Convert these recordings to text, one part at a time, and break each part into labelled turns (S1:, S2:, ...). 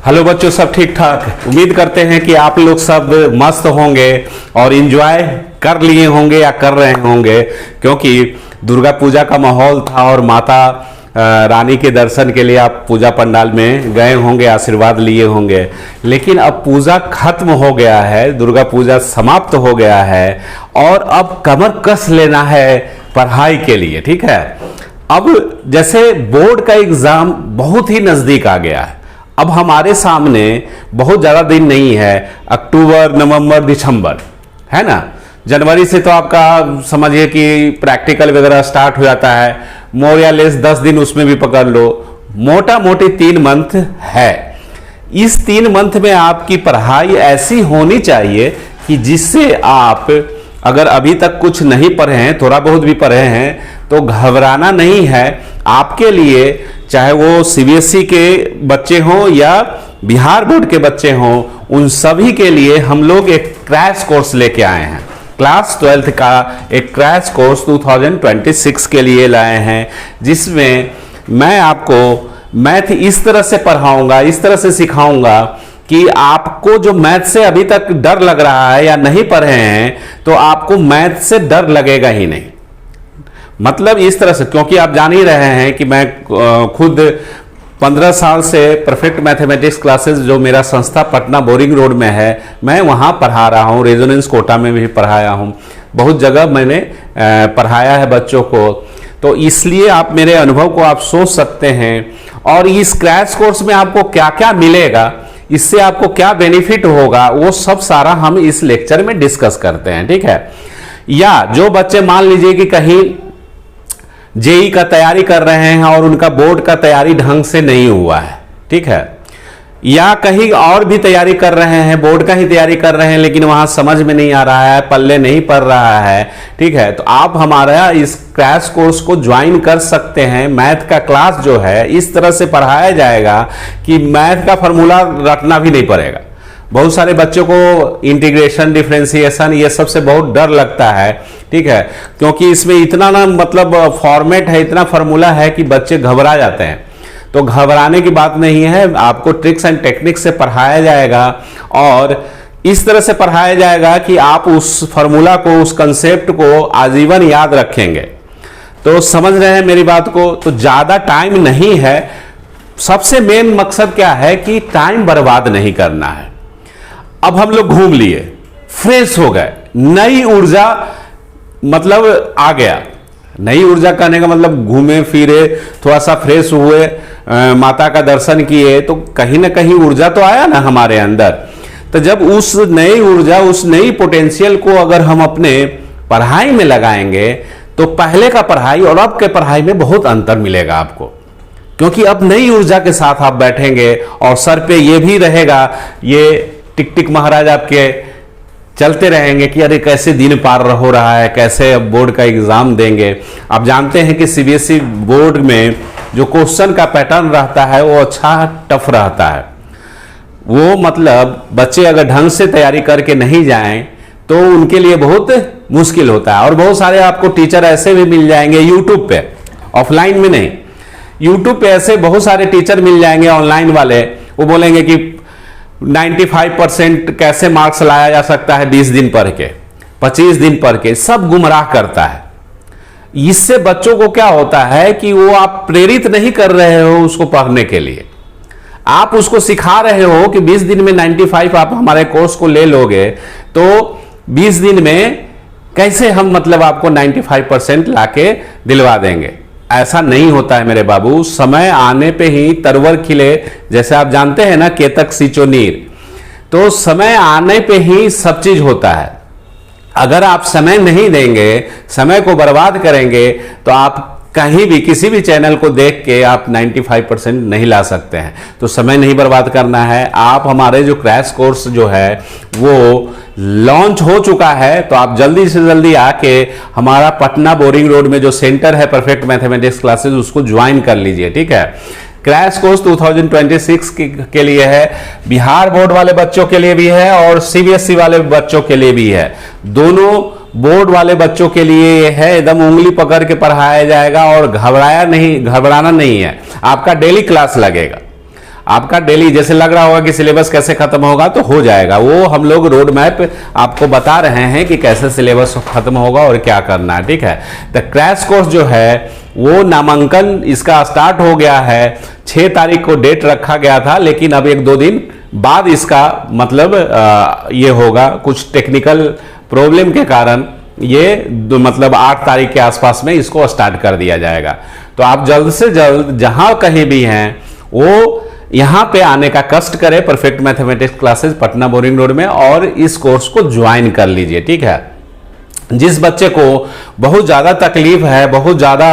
S1: Hello बच्चों, सब ठीक ठाक। उम्मीद करते हैं कि आप लोग सब मस्त होंगे और एंजॉय कर लिए होंगे या कर रहे होंगे, क्योंकि दुर्गा पूजा का माहौल था और माता रानी के दर्शन के लिए आप पूजा पंडाल में गए होंगे, आशीर्वाद लिए होंगे। लेकिन अब पूजा खत्म हो गया है, दुर्गा पूजा समाप्त हो गया है और अब कमर कस लेना है पढ़ाई के लिए। ठीक है, अब जैसे बोर्ड का एग्जाम बहुत ही नजदीक आ गया है। अब हमारे सामने बहुत ज़्यादा दिन नहीं है, अक्टूबर, नवंबर, दिसंबर, है ना। जनवरी से तो आपका समझिए कि प्रैक्टिकल वगैरह स्टार्ट हो जाता है, मोर या लेस 10 दिन उसमें भी पकड़ लो, मोटा मोटी 3 मंथ है। इस 3 मंथ में आपकी पढ़ाई ऐसी होनी चाहिए कि जिससे आप अगर अभी तक कुछ नहीं पढ़े हैं, थोड़ा बहुत भी पढ़े हैं, तो घबराना नहीं है। आपके लिए चाहे वो सीबीएसई के बच्चे हों या बिहार बोर्ड के बच्चे हों, उन सभी के लिए हम लोग एक क्रैश कोर्स लेके आए हैं। क्लास 12th का एक क्रैश कोर्स 2026 के लिए लाए हैं, जिसमें मैं आपको मैथ इस तरह से पढ़ाऊंगा, इस तरह से सिखाऊंगा कि आपको जो मैथ से अभी तक डर लग रहा है या नहीं पढ़े हैं, तो आपको मैथ से डर लगेगा ही नहीं। मतलब इस तरह से, क्योंकि आप जान ही रहे हैं कि मैं खुद 15 साल से परफेक्ट मैथमेटिक्स क्लासेस, जो मेरा संस्था पटना बोरिंग रोड में है, मैं वहाँ पढ़ा रहा हूँ। रेजोनेंस कोटा में भी पढ़ाया हूँ, बहुत जगह मैंने पढ़ाया है बच्चों को। तो इसलिए आप मेरे अनुभव को आप सोच सकते हैं। और इस क्रैश कोर्स में आपको क्या क्या मिलेगा, इससे आपको क्या बेनिफिट होगा, वो सब सारा हम इस लेक्चर में डिस्कस करते हैं। ठीक है, या जो बच्चे मान लीजिए कि कहीं जेई का तैयारी कर रहे हैं और उनका बोर्ड का तैयारी ढंग से नहीं हुआ है, ठीक है, या कहीं और भी तैयारी कर रहे हैं, बोर्ड का ही तैयारी कर रहे हैं, लेकिन वहां समझ में नहीं आ रहा है, पल्ले नहीं पड़ रहा है, ठीक है, तो आप हमारा इस क्रैश कोर्स को ज्वाइन कर सकते हैं। मैथ का क्लास जो है इस तरह से पढ़ाया जाएगा कि मैथ का फॉर्मूला रटना भी नहीं पड़ेगा। बहुत सारे बच्चों को इंटीग्रेशन, डिफरेंशिएशन, ये सब से बहुत डर लगता है, ठीक है, क्योंकि इसमें इतना ना मतलब फॉर्मेट है, इतना फार्मूला है कि बच्चे घबरा जाते हैं। तो घबराने की बात नहीं है, आपको ट्रिक्स एंड टेक्निक से पढ़ाया जाएगा और इस तरह से पढ़ाया जाएगा कि आप उस फार्मूला को, उस कंसेप्ट को आजीवन याद रखेंगे। तो समझ रहे हैं मेरी बात को। तो ज़्यादा टाइम नहीं है, सबसे मेन मकसद क्या है कि टाइम बर्बाद नहीं करना है। अब हम लोग घूम लिए, फ्रेश हो गए, नई ऊर्जा मतलब आ गया। नई ऊर्जा कहने का मतलब घूमे फिरे, थोड़ा सा फ्रेश हुए, माता का दर्शन किए, तो कहीं ना कहीं ऊर्जा तो आया ना हमारे अंदर। तो जब उस नई ऊर्जा, उस नई पोटेंशियल को अगर हम अपने पढ़ाई में लगाएंगे, तो पहले का पढ़ाई और अब के पढ़ाई में बहुत अंतर मिलेगा आपको, क्योंकि अब नई ऊर्जा के साथ आप बैठेंगे और सर पे ये भी रहेगा, ये टिक टिक महाराज आपके चलते रहेंगे कि अरे कैसे दिन पार हो रहा है, कैसे अब बोर्ड का एग्जाम देंगे। आप जानते हैं कि सीबीएसई बोर्ड में जो क्वेश्चन का पैटर्न रहता है वो अच्छा टफ रहता है। वो मतलब बच्चे अगर ढंग से तैयारी करके नहीं जाएं तो उनके लिए बहुत मुश्किल होता है। और बहुत सारे आपको टीचर ऐसे भी मिल जाएंगे यूट्यूब पे, ऑफलाइन में नहीं, यूट्यूब पे ऐसे बहुत सारे टीचर मिल जाएंगे ऑनलाइन वाले, वो बोलेंगे कि 95% कैसे मार्क्स लाया जा सकता है 20 दिन पढ़ के, 25 दिन पढ़ के, सब गुमराह करता है। इससे बच्चों को क्या होता है कि वो आप प्रेरित नहीं कर रहे हो उसको पढ़ने के लिए, आप उसको सिखा रहे हो कि 20 दिन में 95 आप हमारे कोर्स को ले लोगे, तो 20 दिन में कैसे हम मतलब आपको 95% लाके दिलवा देंगे। ऐसा नहीं होता है मेरे बाबू। समय आने पे ही तरवर खिले, जैसे आप जानते हैं ना केतक सिचोनीर, तो समय आने पे ही सब चीज होता है। अगर आप समय नहीं देंगे, समय को बर्बाद करेंगे, तो आप कहीं भी किसी भी चैनल को देख के आप 95% नहीं ला सकते हैं। तो समय नहीं बर्बाद करना है। आप हमारे जो क्रैश कोर्स जो है वो लॉन्च हो चुका है, तो आप जल्दी से जल्दी आके हमारा पटना बोरिंग रोड में जो सेंटर है परफेक्ट मैथमेटिक्स क्लासेस, उसको ज्वाइन कर लीजिए। ठीक है, क्रैश कोर्स 2026 के लिए है, बिहार बोर्ड वाले बच्चों के लिए भी है और सीबीएसई वाले बच्चों के लिए भी है। दोनों बोर्ड वाले बच्चों के लिए है, एकदम उंगली पकड़ के पढ़ाया जाएगा और घबराना नहीं है। आपका डेली क्लास लगेगा। आपका डेली जैसे लग रहा होगा कि सिलेबस कैसे खत्म होगा, तो हो जाएगा। वो हम लोग रोड मैप आपको बता रहे हैं कि कैसे सिलेबस खत्म होगा और क्या करना है, ठीक है। तो क्रैश कोर्स जो है वो नामांकन इसका स्टार्ट हो गया है, 6 तारीख को डेट रखा गया था, लेकिन अब 1-2 दिन बाद इसका मतलब ये होगा, कुछ टेक्निकल प्रॉब्लम के कारण ये मतलब 8 तारीख के आसपास में इसको स्टार्ट कर दिया जाएगा। तो आप जल्द से जल्द जहां कहीं भी हैं वो यहां पे आने का कष्ट करें, perfect mathematics classes Patna boring road में, और इस कोर्स को ज्वाइन कर लीजिए, ठीक है। जिस बच्चे को बहुत ज़्यादा तकलीफ है, बहुत ज़्यादा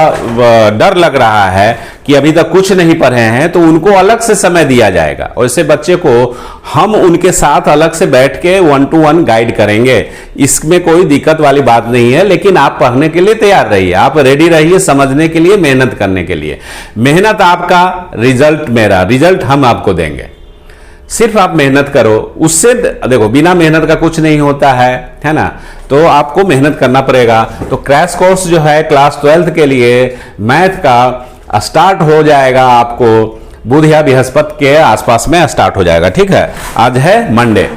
S1: डर लग रहा है कि अभी तक कुछ नहीं पढ़े हैं, तो उनको अलग से समय दिया जाएगा। और ऐसे बच्चे को हम उनके साथ अलग से बैठ के 1-to-1 गाइड करेंगे। इसमें कोई दिक्कत वाली बात नहीं है, लेकिन आप पढ़ने के लिए तैयार रहिए, आप रेडी रहिए समझने के लिए, मेहनत करने के लिए। मेहनत आपका, रिजल्ट मेरा, रिजल्ट हम आपको देंगे। सिर्फ आप मेहनत करो, उससे देखो बिना मेहनत का कुछ नहीं होता है ना। तो आपको मेहनत करना पड़ेगा। तो क्रैश कोर्स जो है क्लास 12th के लिए मैथ का स्टार्ट हो जाएगा, आपको बुध या बृहस्पति के आसपास में स्टार्ट हो जाएगा, ठीक है। आज है मंडे।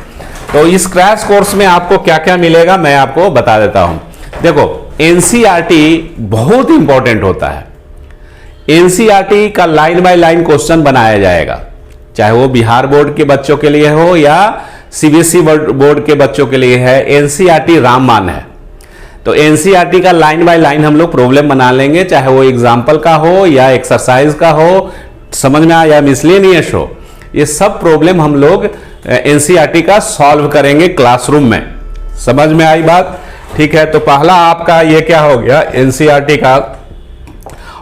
S1: तो इस क्रैश कोर्स में आपको क्या क्या मिलेगा मैं आपको बता देता हूं। देखो एनसीईआरटी बहुत इंपॉर्टेंट होता है। एनसीईआरटी का लाइन बाय लाइन क्वेश्चन बनाया जाएगा, चाहे वो बिहार बोर्ड के बच्चों के लिए हो या सीबीएसई बोर्ड के बच्चों के लिए है। एनसीईआरटी रामबाण है, तो एनसीईआरटी का लाइन बाय लाइन हम लोग प्रॉब्लम बना लेंगे, चाहे वो एग्जाम्पल का हो या एक्सरसाइज का हो, समझ में आया, मिसलेनियस हो, ये सब प्रॉब्लम हम लोग एनसीईआरटी का सॉल्व करेंगे क्लासरूम में। समझ में आई बात, ठीक है। तो पहला आपका ये क्या हो गया एनसीईआरटी का।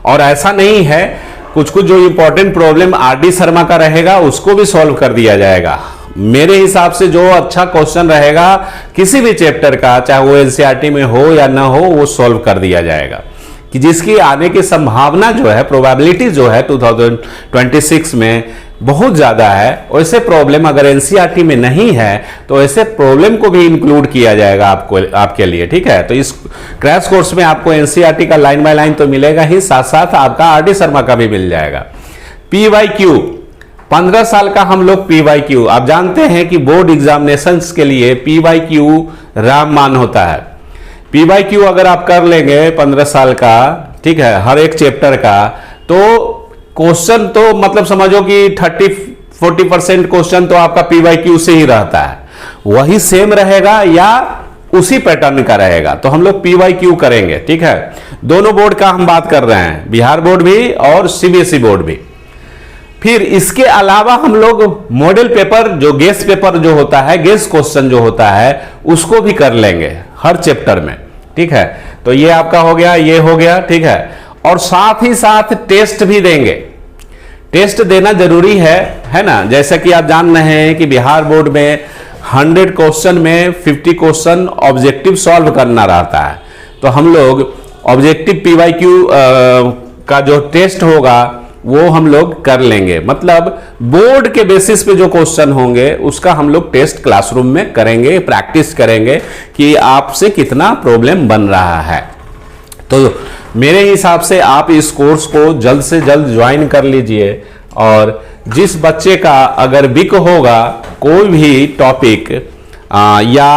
S1: और ऐसा नहीं है, कुछ कुछ जो इंपॉर्टेंट प्रॉब्लम आरडी शर्मा का रहेगा उसको भी सॉल्व कर दिया जाएगा। मेरे हिसाब से जो अच्छा क्वेश्चन रहेगा किसी भी चैप्टर का, चाहे वो एनसीईआरटी में हो या ना हो, वो सॉल्व कर दिया जाएगा, कि जिसकी आने की संभावना जो है, प्रोबेबिलिटी जो है 2026 में बहुत ज्यादा है। वैसे प्रॉब्लम अगर एनसीईआरटी में नहीं है तो ऐसे प्रॉब्लम को भी इंक्लूड किया जाएगा आपके लिए, ठीक है। तो इस क्रैश कोर्स में आपको एनसीईआरटी का लाइन बाय लाइन तो मिलेगा ही, साथ साथ आपका आरडी शर्मा का भी मिल जाएगा। पीवाईक्यू 15 साल का हम लोग पीवाईक्यू, आप जानते हैं कि बोर्ड एग्जामिनेशंस के लिए पीवाईक्यू रामबाण होता है। पीवाईक्यू अगर आप कर लेंगे 15 साल का, ठीक है, हर एक चैप्टर का, तो क्वेश्चन तो मतलब समझो कि 30-40% क्वेश्चन तो आपका पीवाईक्यू से ही रहता है, वही सेम रहेगा या उसी पैटर्न का रहेगा। तो हम लोग पीवाईक्यू करेंगे, ठीक है। दोनों बोर्ड का हम बात कर रहे हैं, बिहार बोर्ड भी और सीबीएसई बोर्ड भी। फिर इसके अलावा हम लोग मॉडल पेपर, जो गेस पेपर जो होता है, गेस क्वेश्चन जो होता है, उसको भी कर लेंगे हर चैप्टर में, ठीक है। तो ये आपका हो गया, ये हो गया, ठीक है। और साथ ही साथ टेस्ट भी देंगे। टेस्ट देना जरूरी है ना। जैसा कि आप जान रहे हैं कि बिहार बोर्ड में 100 क्वेश्चन में 50 क्वेश्चन ऑब्जेक्टिव सॉल्व करना रहता है। तो हम लोग ऑब्जेक्टिव पीवाईक्यू का जो टेस्ट होगा वो हम लोग कर लेंगे, मतलब बोर्ड के बेसिस पे जो क्वेश्चन होंगे उसका हम लोग टेस्ट क्लासरूम में करेंगे, प्रैक्टिस करेंगे कि आपसे कितना प्रॉब्लम बन रहा है। तो मेरे हिसाब से आप इस कोर्स को जल्द से जल्द ज्वाइन कर लीजिए। और जिस बच्चे का अगर वीक होगा कोई भी टॉपिक या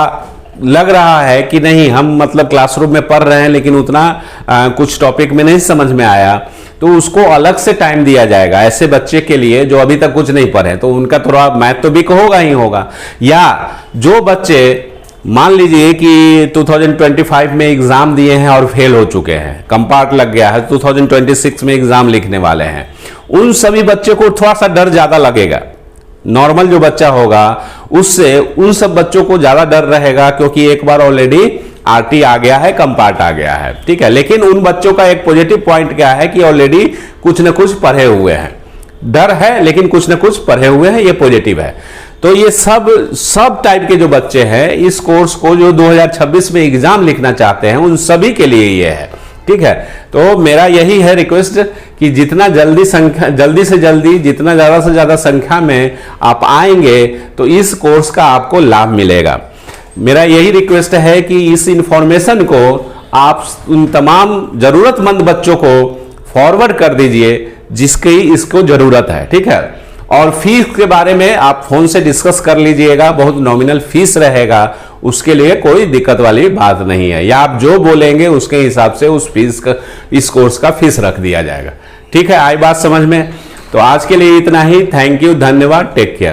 S1: लग रहा है कि नहीं हम मतलब क्लासरूम में पढ़ रहे हैं लेकिन उतना कुछ टॉपिक में नहीं समझ में आया, तो उसको अलग से टाइम दिया जाएगा ऐसे बच्चे के लिए जो अभी तक कुछ नहीं पढ़े। तो उनका थोड़ा मैथ तो वीक होगा ही होगा। या जो बच्चे मान लीजिए कि 2025 में एग्जाम दिए हैं और फेल हो चुके हैं, कंपार्ट लग गया है, 2026 में एग्जाम लिखने वाले हैं, उन सभी बच्चों को थोड़ा सा डर ज्यादा लगेगा। नॉर्मल जो बच्चा होगा उससे उन सब बच्चों को ज्यादा डर रहेगा, क्योंकि एक बार ऑलरेडी आरटी आ गया है, कंपार्ट आ गया है, ठीक है। लेकिन उन बच्चों का एक पॉजिटिव पॉइंट क्या है कि ऑलरेडी कुछ न कुछ पढ़े हुए हैं। डर है लेकिन कुछ न कुछ पढ़े हुए हैं, ये पॉजिटिव है। तो ये सब टाइप के जो बच्चे हैं इस कोर्स को जो 2026 में एग्जाम लिखना चाहते हैं उन सभी के लिए ये है, ठीक है। तो मेरा यही है रिक्वेस्ट कि जितना जल्दी से जल्दी जितना ज्यादा से ज्यादा संख्या में आप आएंगे तो इस कोर्स का आपको लाभ मिलेगा। मेरा यही रिक्वेस्ट है कि इस इंफॉर्मेशन को आप उन तमाम जरूरतमंद बच्चों को फॉरवर्ड कर दीजिए जिसकी इसको जरूरत है, ठीक है। और फीस के बारे में आप फोन से डिस्कस कर लीजिएगा, बहुत नॉमिनल फीस रहेगा, उसके लिए कोई दिक्कत वाली बात नहीं है, या आप जो बोलेंगे उसके हिसाब से उस फीस का, इस कोर्स का फीस रख दिया जाएगा। ठीक है, आई बात समझ में? तो आज के लिए इतना ही। थैंक यू, धन्यवाद, टेक केयर।